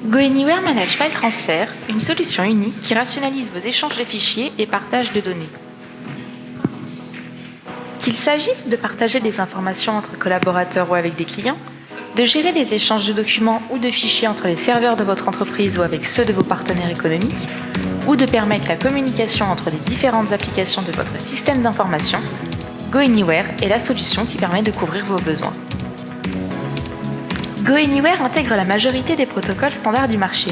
GoAnywhere Manage File Transfer, une solution unique qui rationalise vos échanges de fichiers et partage de données. Qu'il s'agisse de partager des informations entre collaborateurs ou avec des clients, de gérer les échanges de documents ou de fichiers entre les serveurs de votre entreprise ou avec ceux de vos partenaires économiques, ou de permettre la communication entre les différentes applications de votre système d'information, GoAnywhere est la solution qui permet de couvrir vos besoins. GoAnywhere intègre la majorité des protocoles standards du marché.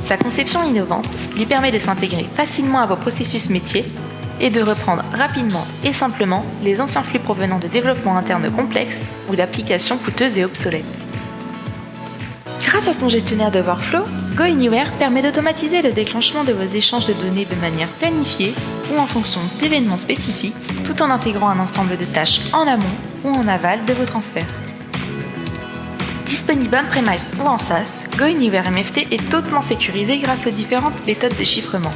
Sa conception innovante lui permet de s'intégrer facilement à vos processus métiers et de reprendre rapidement et simplement les anciens flux provenant de développements internes complexes ou d'applications coûteuses et obsolètes. Grâce à son gestionnaire de workflow, GoAnywhere permet d'automatiser le déclenchement de vos échanges de données de manière planifiée ou en fonction d'événements spécifiques, tout en intégrant un ensemble de tâches en amont ou en aval de vos transferts. Disponible on-premise ou en SaaS, GoAnywhere MFT est totalement sécurisé grâce aux différentes méthodes de chiffrement.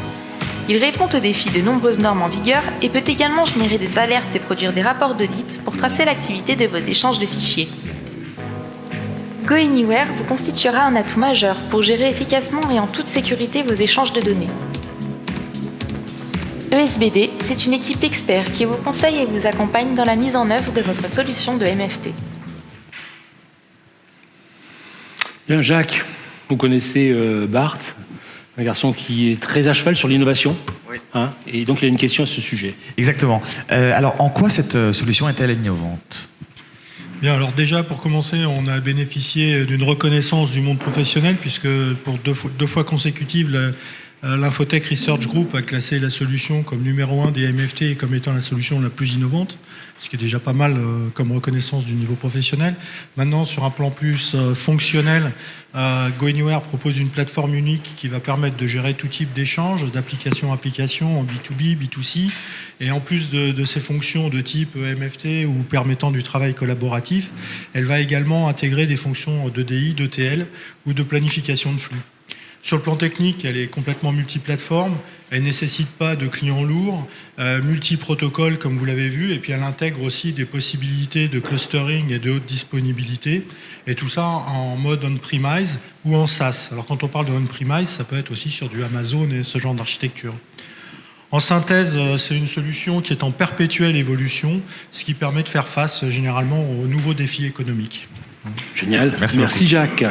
Il répond aux défis de nombreuses normes en vigueur et peut également générer des alertes et produire des rapports d'audit pour tracer l'activité de vos échanges de fichiers. GoAnywhere vous constituera un atout majeur pour gérer efficacement et en toute sécurité vos échanges de données. ESBD, c'est une équipe d'experts qui vous conseille et vous accompagne dans la mise en œuvre de votre solution de MFT. Bien, Jacques, vous connaissez Bart, un garçon qui est très à cheval sur l'innovation. Oui. Hein, et donc il a une question à ce sujet. Exactement. Alors, en quoi cette solution est-elle innovante ? Bien, alors déjà, pour commencer, on a bénéficié d'une reconnaissance du monde professionnel, puisque pour deux fois consécutives, l'Infotech Research Group a classé la solution comme numéro 1 des MFT et comme étant la solution la plus innovante, ce qui est déjà pas mal comme reconnaissance du niveau professionnel. Maintenant, sur un plan plus fonctionnel, GoAnywhere propose une plateforme unique qui va permettre de gérer tout type d'échanges, d'application à application, en B2B, B2C. Et en plus de ces fonctions de type MFT ou permettant du travail collaboratif, elle va également intégrer des fonctions d'EDI, d'ETL ou de planification de flux. Sur le plan technique, elle est complètement multiplateforme, elle ne nécessite pas de clients lourds, multi-protocole comme vous l'avez vu, et puis elle intègre aussi des possibilités de clustering et de haute disponibilité, et tout ça en mode on-premise ou en SaaS. Alors quand on parle de on-premise, ça peut être aussi sur du Amazon et ce genre d'architecture. En synthèse, c'est une solution qui est en perpétuelle évolution, ce qui permet de faire face généralement aux nouveaux défis économiques. Génial. Merci Jacques.